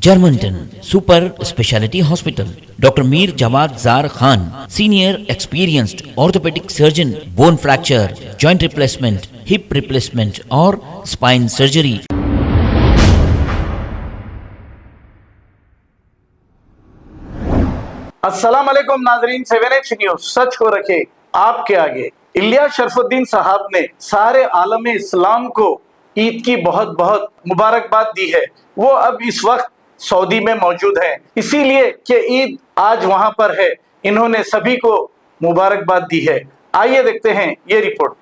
جرمنٹن super speciality hospital, doctor Mir Jawad Zar Khan, senior experienced orthopaedic surgeon, bone fracture, joint replacement, hip replacement اور spine surgery. السلام علیکم ناظرین، 7H news سچ کو رکھے آپ کے آگے۔ الیاس شرف الدین صاحب نے سارے عالم اسلام کو عید کی بہت بہت مبارکباد دی ہے۔ وہ اب اس وقت سعودی میں موجود ہیں، اسی لیے کہ عید آج وہاں پر ہے، انہوں نے سبھی کو مبارکباد دی ہے۔ آئیے دیکھتے ہیں یہ رپورٹ۔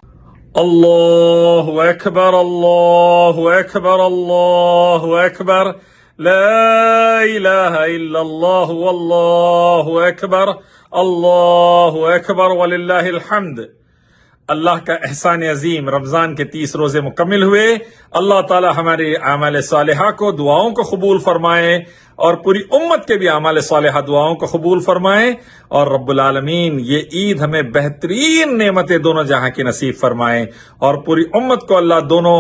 اللہ اکبر، اللہ اکبر، اللہ اکبر، لا الہ الا اللہ واللہ اکبر، اللہ اکبر وللہ الحمد۔ اللہ کا احسان عظیم، رمضان کے 30 روزے مکمل ہوئے۔ اللہ تعالی ہمارے اعمال صالحہ کو، دعاؤں کو قبول فرمائے اور پوری امت کے بھی اعمال صالحہ دعاؤں کو قبول فرمائے، اور رب العالمین یہ عید ہمیں بہترین نعمتیں دونوں جہاں کی نصیب فرمائے، اور پوری امت کو اللہ دونوں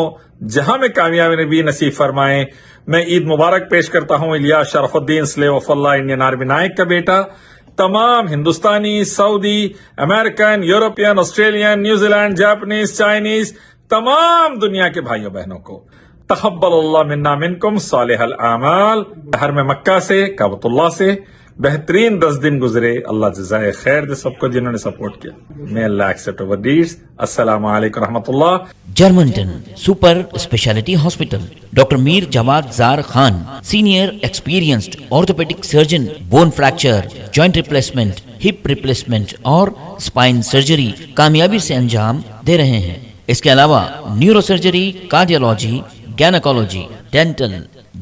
جہاں میں کامیابی بھی نصیب فرمائے۔ میں عید مبارک پیش کرتا ہوں الیاس شرف الدین سلیو آف اللہ انڈین آرمی نائک کا بیٹا، تمام ہندوستانی، Saudi, American, European, Australian, New Zealand, Japanese, Chinese, تمام دنیا کے بھائیوں بہنوں کو تقبل اللہ منا منکم صالح الاعمال۔ حرم مکہ سے، کعبۃ اللہ سے بہترین 10 دن گزرے، اللہ جزائے خیر دے سب کو جنہوں نے سپورٹ کیا۔ میں اللہ ایکسپٹ اوور ڈیڈز۔ السلام علیکم رحمۃ اللہ۔ Germanton super speciality hospital, doctor Mir Jawad Zar Khan, senior experienced orthopaedic surgeon, bone fracture, joint replacement, hip replacement اور اسپائن سرجری کامیابی سے انجام دے رہے ہیں۔ اس کے علاوہ neurosurgery, cardiology, gynaecology, dental,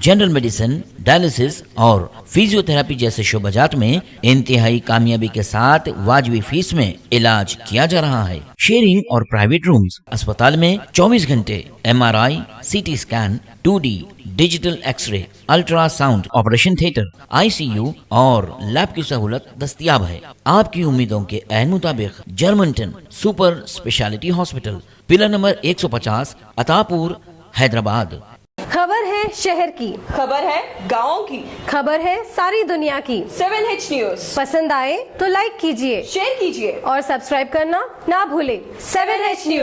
general medicine, dialysis اور فزیو تھراپی جیسے شعبجات میں انتہائی کامیابی کے ساتھ واجبی فیس میں علاج کیا جا رہا ہے۔ شیئرنگ اور پرائیویٹ رومز، اسپتال میں 24 گھنٹے MRI، CT scan, 2D digital X ray, ultra sound, operation theatre, ICU اور لیب کی سہولت دستیاب ہے۔ آپ کی امیدوں کے عین مطابق Germanton super speciality hospital, pillar number 150، عطا پور، حیدرآباد۔ خبر ہے شہر کی، خبر ہے گاؤں کی، خبر ہے ساری دنیا کی۔ 7H نیوز پسند آئے تو لائک کیجئے، شیئر کیجیے اور سبسکرائب کرنا نہ بھولیں۔ 7H news.